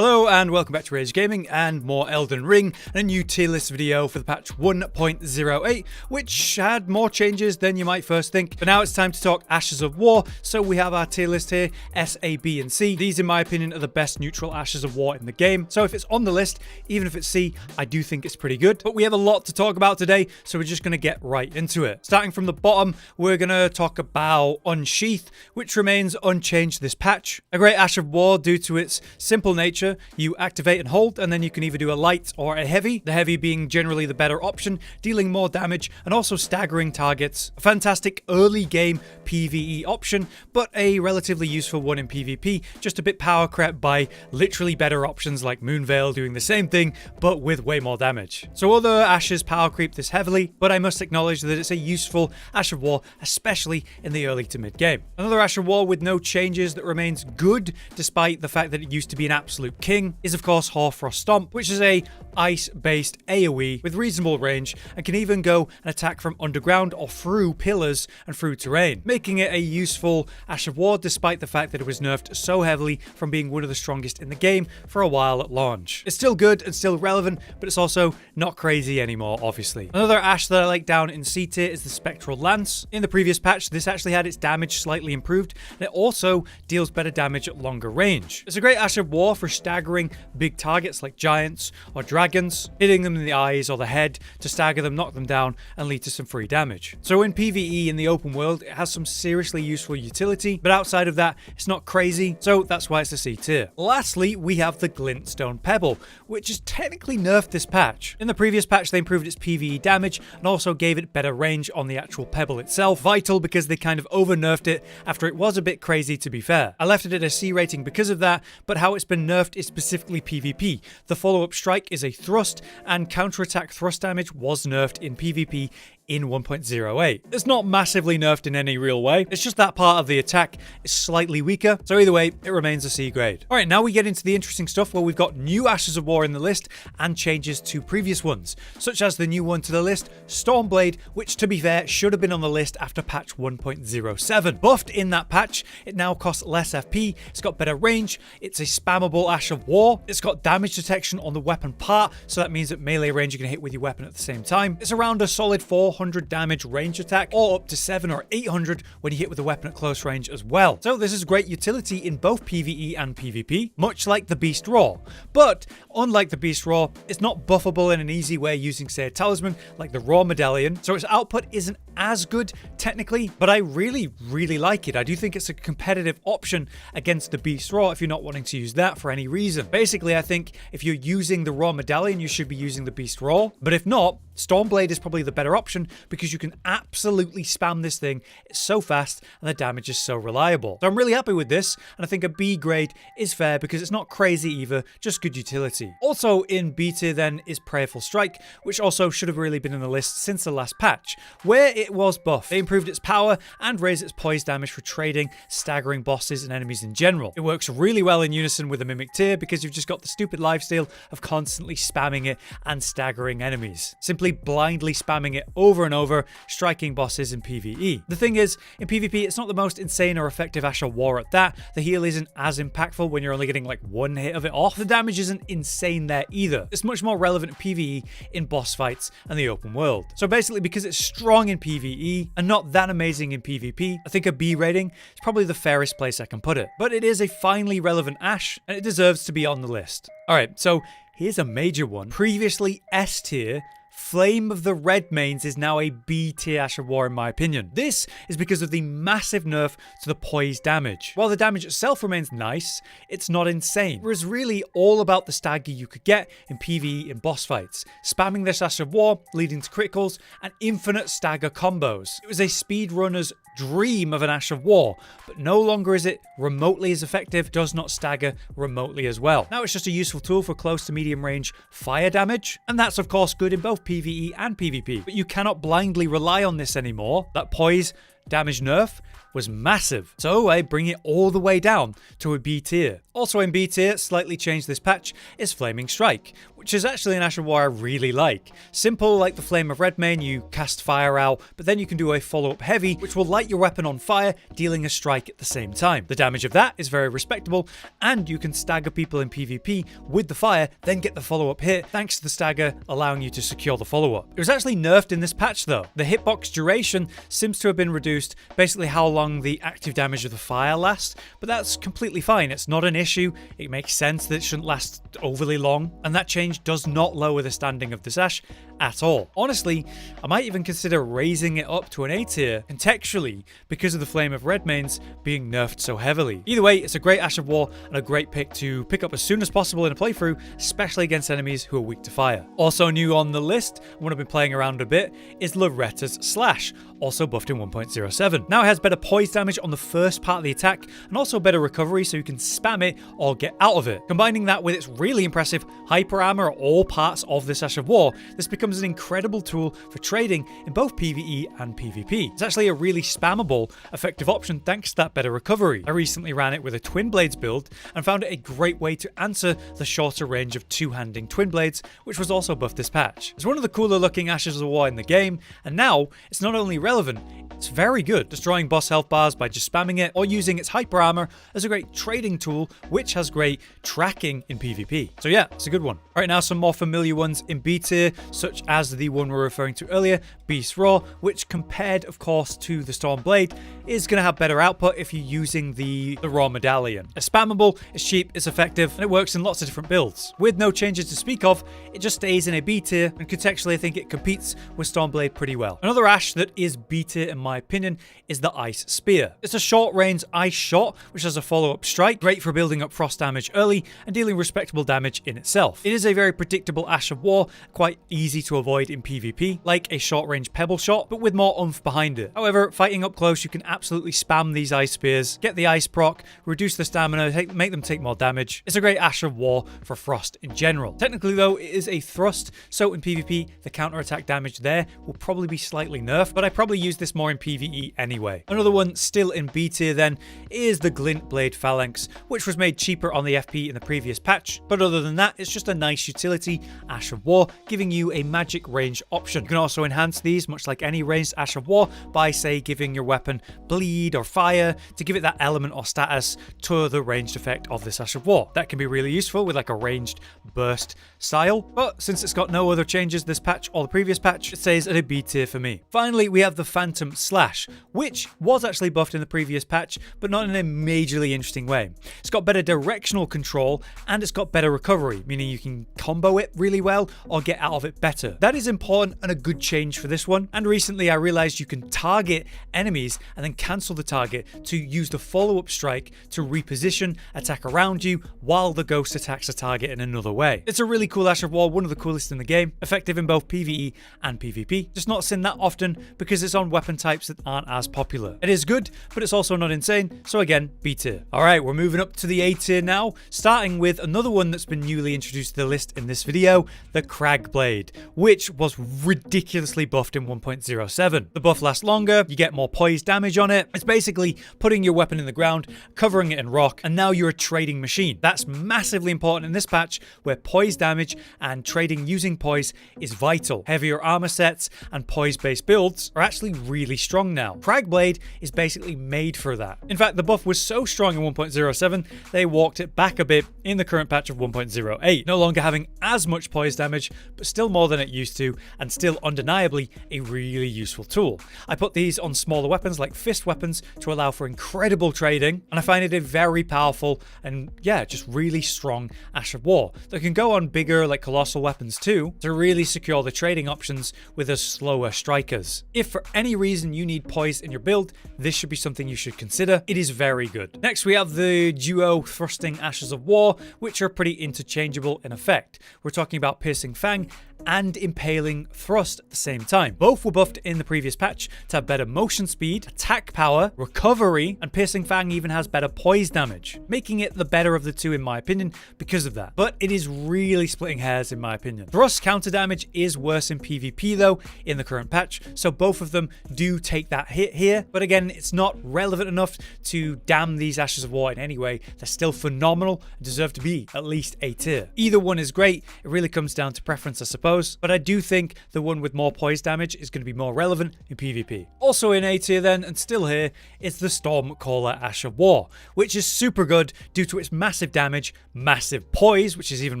Hello and welcome back to Rage Gaming and more Elden Ring and a new tier list video for the patch 1.08, which had more changes than you might first think. But now it's time to talk Ashes of War, so we have our tier list here, S, A, B and C. These in my opinion are the best neutral Ashes of War in the game, so if it's on the list, even if it's C, I do think it's pretty good. But we have a lot to talk about today, so we're just going to get right into it. Starting from the bottom, we're going to talk about Unsheath, which remains unchanged this patch. A great Ash of War due to its simple nature. You activate and hold, and then you can either do a light or a heavy, the heavy being generally the better option, dealing more damage and also staggering targets. A fantastic early game PvE option, but a relatively useful one in PvP, just a bit power crept by literally better options like Moonveil doing the same thing, but with way more damage. So other Ashes power creep this heavily, but I must acknowledge that it's a useful Ash of War, especially in the early to mid game. Another Ash of War with no changes that remains good, despite the fact that it used to be an absolute king, is of course Hoarfrost Stomp, which is a ice-based AoE with reasonable range and can even go and attack from underground or through pillars and through terrain, making it a useful Ash of War despite the fact that it was nerfed so heavily from being one of the strongest in the game for a while at launch. It's still good and still relevant, but it's also not crazy anymore, obviously. Another Ash that I like down in C tier is the Spectral Lance. In the previous patch, this actually had its damage slightly improved, and it also deals better damage at longer range. It's a great Ash of War for staggering big targets like giants or dragons, hitting them in the eyes or the head to stagger them, knock them down, and lead to some free damage. So in PvE in the open world, it has some seriously useful utility, but outside of that, it's not crazy, so that's why it's a C tier. Lastly, we have the Glintstone Pebble, which is technically nerfed this patch. In the previous patch, they improved its PvE damage and also gave it better range on the actual Pebble itself. Vital because they kind of over-nerfed it after it was a bit crazy, to be fair. I left it at a C rating because of that, but how it's been nerfed is specifically PvP. The follow-up strike is a thrust, and counterattack thrust damage was nerfed in PvP in 1.08. It's not massively nerfed in any real way, it's just that part of the attack is slightly weaker, so either way, it remains a C grade. Alright, now we get into the interesting stuff where we've got new Ashes of War in the list and changes to previous ones, such as the new one to the list, Stormblade, which to be fair, should have been on the list after patch 1.07. Buffed in that patch, it now costs less FP, it's got better range, it's a spammable Ash of War, it's got damage detection on the weapon part, so that means at melee range you can hit with your weapon at the same time. It's around a solid 400 damage range attack, or up to 700 or 800 when you hit with a weapon at close range as well. So this is great utility in both PvE and PvP, much like the Beast Raw. But unlike the Beast Raw, it's not buffable in an easy way using, say, a talisman like the Raw Medallion, so its output isn't as good technically, but I really like it. I do think it's a competitive option against the Beast Raw if you're not wanting to use that for any reason. Basically, I think if you're using the Raw Medallion, you should be using the Beast Raw, but if not, Stormblade is probably the better option because you can absolutely spam this thing. It's so fast and the damage is so reliable. So I'm really happy with this, and I think a B grade is fair because it's not crazy either, just good utility. Also in B tier then is Prayerful Strike, which also should have really been in the list since the last patch, where it was buffed. They improved its power and raised its poise damage for trading, staggering bosses and enemies in general. It works really well in unison with the Mimic tier because you've just got the stupid lifesteal of constantly spamming it and staggering enemies. Simply blindly spamming it over and over, striking bosses in PvE. The thing is, in PvP, it's not the most insane or effective Ash of War at that. The heal isn't as impactful when you're only getting like one hit of it off. The damage isn't insane there either. It's much more relevant in PvE in boss fights and the open world. So basically, because it's strong in PvE and not that amazing in PvP, I think a B rating is probably the fairest place I can put it. But it is a finely relevant Ash, and it deserves to be on the list. Alright, so here's a major one. Previously S tier, Flame of the Redmanes is now a B tier Ash of War in my opinion. This is because of the massive nerf to the poise damage. While the damage itself remains nice, it's not insane. It was really all about the stagger you could get in PvE in boss fights, spamming this Ash of War, leading to criticals and infinite stagger combos. It was a speedrunner's dream of an Ash of War, but no longer is it remotely as effective, does not stagger remotely as well. Now it's just a useful tool for close to medium range fire damage, and that's of course good in both PvE and PvP, but you cannot blindly rely on this anymore. That poise damage nerf was massive, so I bring it all the way down to a B tier. Also in B tier, slightly changed this patch, is Flaming Strike, which is actually an Ash of War I really like. Simple like the Flame of Redmane, you cast fire out, but then you can do a follow-up heavy, which will light your weapon on fire, dealing a strike at the same time. The damage of that is very respectable, and you can stagger people in PvP with the fire, then get the follow-up hit, thanks to the stagger allowing you to secure the follow-up. It was actually nerfed in this patch though. The hitbox duration seems to have been reduced, basically how long the active damage of the fire lasts, but that's completely fine. It's not an issue. It makes sense that it shouldn't last overly long, and that change does not lower the standing of this Ash at all. Honestly, I might even consider raising it up to an A tier contextually because of the Flame of Redmane's being nerfed so heavily. Either way, it's a great Ash of War and a great pick to pick up as soon as possible in a playthrough, especially against enemies who are weak to fire. Also new on the list, when I've been playing around a bit, is Loretta's Slash, also buffed in 1.07. Now it has better poise damage on the first part of the attack and also better recovery, so you can spam it or get out of it. Combining that with its really impressive hyper armor at all parts of this Ash of War, this becomes an incredible tool for trading in both PvE and PvP. It's actually a really spammable, effective option thanks to that better recovery. I recently ran it with a Twin Blades build and found it a great way to answer the shorter range of two-handing Twin Blades, which was also buffed this patch. It's one of the cooler looking Ashes of War in the game, and now it's not only relevant, it's very good, destroying boss health bars by just spamming it or using its hyper armor as a great trading tool, which has great tracking in PvP. So yeah, it's a good one. All right, now some more familiar ones in B tier, such as the one we're referring to earlier, Beast Roar, which compared of course to the Storm Blade is going to have better output if you're using the Raw Medallion. It's spammable, it's cheap, it's effective, and it works in lots of different builds. With no changes to speak of, it just stays in a B tier, and contextually I think it competes with Storm Blade pretty well. Another Ash that is B tier in my opinion is the Ice Spear. It's a short range ice shot which has a follow-up strike, great for building up frost damage early and dealing respectable damage in itself. It is a very predictable Ash of War, quite easy to avoid in PvP, like a short range Pebble shot, but with more oomph behind it. However, fighting up close you can absolutely spam these ice spears, get the ice proc, reduce the stamina, make them take more damage. It's a great Ash of War for frost in general. Technically though, it is a thrust, so in PvP the counter-attack damage there will probably be slightly nerfed, but I probably use this more in PvE anyway. Another one still in B tier then is the Glint Blade Phalanx, which was made cheaper on the FP in the previous patch, but other than that it's just a nice utility Ash of War, giving you a magic range option. You can also enhance these, much like any ranged Ash of War, by say giving your weapon bleed or fire to give it that element or status to the ranged effect of this Ash of War. That can be really useful with like a ranged burst style, but since it's got no other changes this patch or the previous patch, it stays at a B tier for me. Finally, we have the Phantom Slash, which was actually buffed in the previous patch, but not in a majorly interesting way. It's got better directional control and it's got better recovery, meaning you can combo it really well or get out of it better. That is important and a good change for this one. And recently I realized you can target enemies and then cancel the target to use the follow-up strike to reposition, attack around you while the ghost attacks a target in another way. It's a really cool Ash of War, one of the coolest in the game, effective in both PvE and PvP, just not seen that often because it's on weapon types that aren't as popular. It is good, but it's also not insane, so again, B tier. Alright, we're moving up to the A tier now, starting with another one that's been newly introduced to the list in this video, the Crag Blade, which was ridiculously buffed in 1.07. The buff lasts longer, you get more poise damage on it. It's basically putting your weapon in the ground, covering it in rock, and now you're a trading machine. That's massively important in this patch, where poise damage and trading using poise is vital. Heavier armor sets and poise-based builds are actually really strong now. Crag Blade is basically made for that. In fact, the buff was so strong in 1.07, they walked it back a bit in the current patch of 1.08, no longer having as much poise damage, but still more than it used to, and still undeniably a really useful tool. I put these on smaller weapons like fist weapons to allow for incredible trading, and I find it a very powerful and yeah, just really strong Ash of War that can go on bigger like colossal weapons too to really secure the trading options with the slower strikers. If for any reason you need poise in your build, this should be something you should consider. It is very good. Next we have the duo thrusting Ashes of War, which are pretty interchangeable in effect. We're talking about Piercing Fang and Impaling Thrust at the same time. Both were buffed in the previous patch to have better motion speed, attack power, recovery, and Piercing Fang even has better poise damage, making it the better of the two in my opinion because of that. But it is really splitting hairs in my opinion. Thrust counter damage is worse in PvP though in the current patch, so both of them do take that hit here, but again, it's not relevant enough to damn these Ashes of War in any way. They're still phenomenal and deserve to be at least A tier. Either one is great. It really comes down to preference, I suppose, but I do think the one with more poise damage is going to be more relevant in PvP. Also in A tier then, and still here, is the Stormcaller Ash of War, which is super good due to its massive damage, massive poise, which is even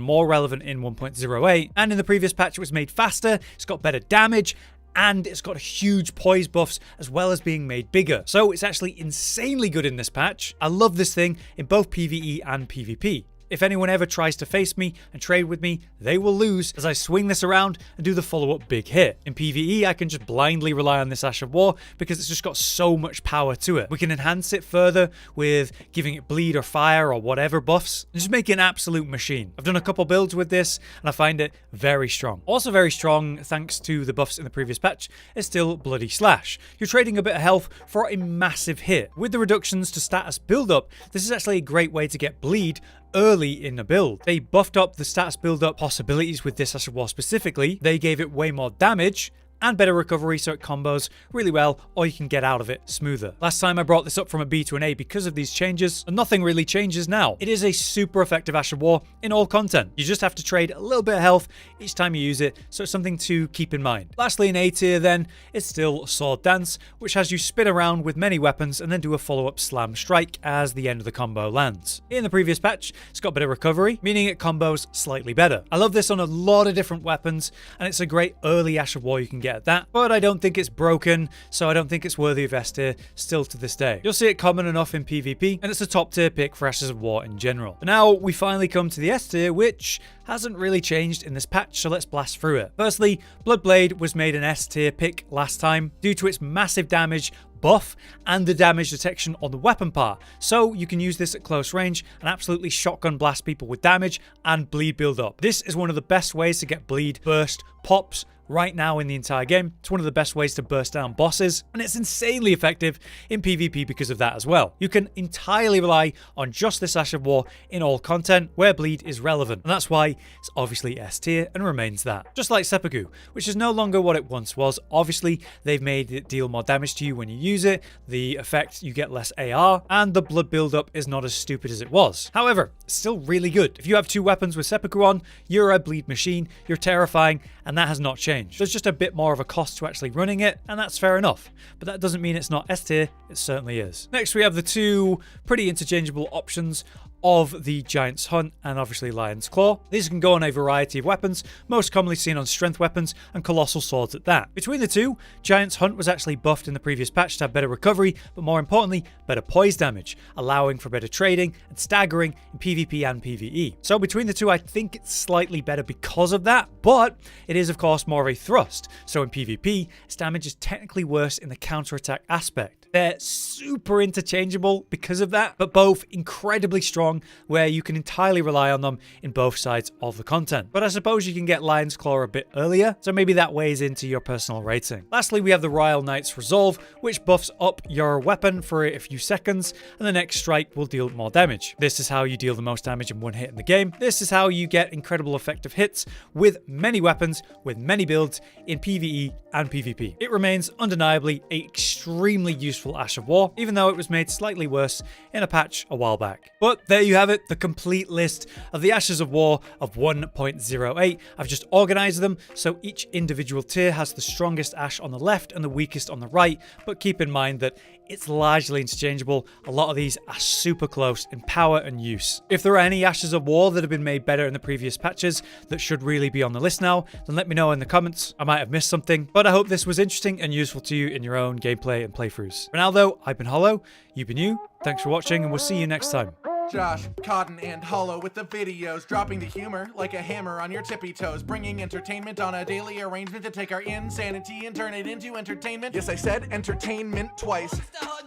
more relevant in 1.08, and in the previous patch it was made faster, it's got better damage, and it's got huge poise buffs as well as being made bigger. So it's actually insanely good in this patch. I love this thing in both PvE and PvP. If anyone ever tries to face me and trade with me, they will lose as I swing this around and do the follow-up big hit. In PvE, I can just blindly rely on this Ash of War because it's just got so much power to it. We can enhance it further with giving it bleed or fire or whatever buffs, and just make it an absolute machine. I've done a couple builds with this and I find it very strong. Also very strong, thanks to the buffs in the previous patch, is still Bloody Slash. You're trading a bit of health for a massive hit. With the reductions to status build-up, this is actually a great way to get bleed early in the build. They buffed up the stats build-up possibilities with this Ash of War specifically. They gave it way more damage and better recovery, so it combos really well, or you can get out of it smoother. Last time I brought this up from a B to an A because of these changes, and nothing really changes now. It is a super effective Ash of War in all content. You just have to trade a little bit of health each time you use it, so it's something to keep in mind. Lastly, in A tier then, it's still Sword Dance, which has you spin around with many weapons and then do a follow-up slam strike as the end of the combo lands. In the previous patch, it's got better recovery, meaning it combos slightly better. I love this on a lot of different weapons, and it's a great early Ash of War you can get at that, but I don't think it's broken, so I don't think it's worthy of S tier still to this day. You'll see it common enough in PvP, and it's a top tier pick for Ashes of War in general. But now we finally come to the S tier, which hasn't really changed in this patch, so let's blast through it. Firstly, Bloodblade was made an S tier pick last time due to its massive damage buff and the damage detection on the weapon part, so you can use this at close range and absolutely shotgun blast people with damage and bleed build up. This is one of the best ways to get bleed, burst, pops right now in the entire game. It's one of the best ways to burst down bosses, and it's insanely effective in PvP because of that as well. You can entirely rely on just this Ash of War in all content where bleed is relevant, and that's why it's obviously S tier and remains that. Just like Seppuku, which is no longer what it once was. Obviously, they've made it deal more damage to you when you use it, the effect you get less AR, and the blood buildup is not as stupid as it was. However, it's still really good. If you have two weapons with Seppuku on, you're a bleed machine, you're terrifying, and that has not changed. There's just a bit more of a cost to actually running it, and that's fair enough. But that doesn't mean it's not S tier, it certainly is. Next, we have the two pretty interchangeable options of the Giant's Hunt and obviously Lion's Claw. These can go on a variety of weapons, most commonly seen on strength weapons and colossal swords at that. Between the two, Giant's Hunt was actually buffed in the previous patch to have better recovery, but more importantly, better poise damage, allowing for better trading and staggering in PvP and PvE. So between the two, I think it's slightly better because of that, but it is of course more of a thrust. So in PvP, its damage is technically worse in the counterattack aspect. They're super interchangeable because of that, but both incredibly strong where you can entirely rely on them in both sides of the content. But I suppose you can get Lion's Claw a bit earlier, so maybe that weighs into your personal rating. Lastly, we have the Royal Knight's Resolve, which buffs up your weapon for a few seconds, and the next strike will deal more damage. This is how you deal the most damage in one hit in the game. This is how you get incredible effective hits with many weapons, with many builds in PvE and PvP. It remains undeniably an extremely useful Ash of War, even though it was made slightly worse in a patch a while back. But there you have it, the complete list of the Ashes of War of 1.08. I've just organized them so each individual tier has the strongest Ash on the left and the weakest on the right, but keep in mind that it's largely interchangeable. A lot of these are super close in power and use. If there are any Ashes of War that have been made better in the previous patches that should really be on the list now, then let me know in the comments. I might have missed something, but I hope this was interesting and useful to you in your own gameplay and playthroughs. For now though, I've been Hollow, you've been you, thanks for watching, and we'll see you next time. Josh, Cotton, and Hollow with the videos, dropping the humor like a hammer on your tippy toes, bringing entertainment on a daily arrangement to take our insanity and turn it into entertainment. Yes, I said entertainment twice,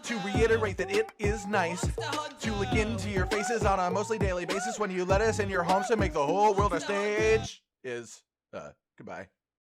to reiterate that it is nice to look into your faces on a mostly daily basis when you let us in your homes to make the whole world a stage. Goodbye.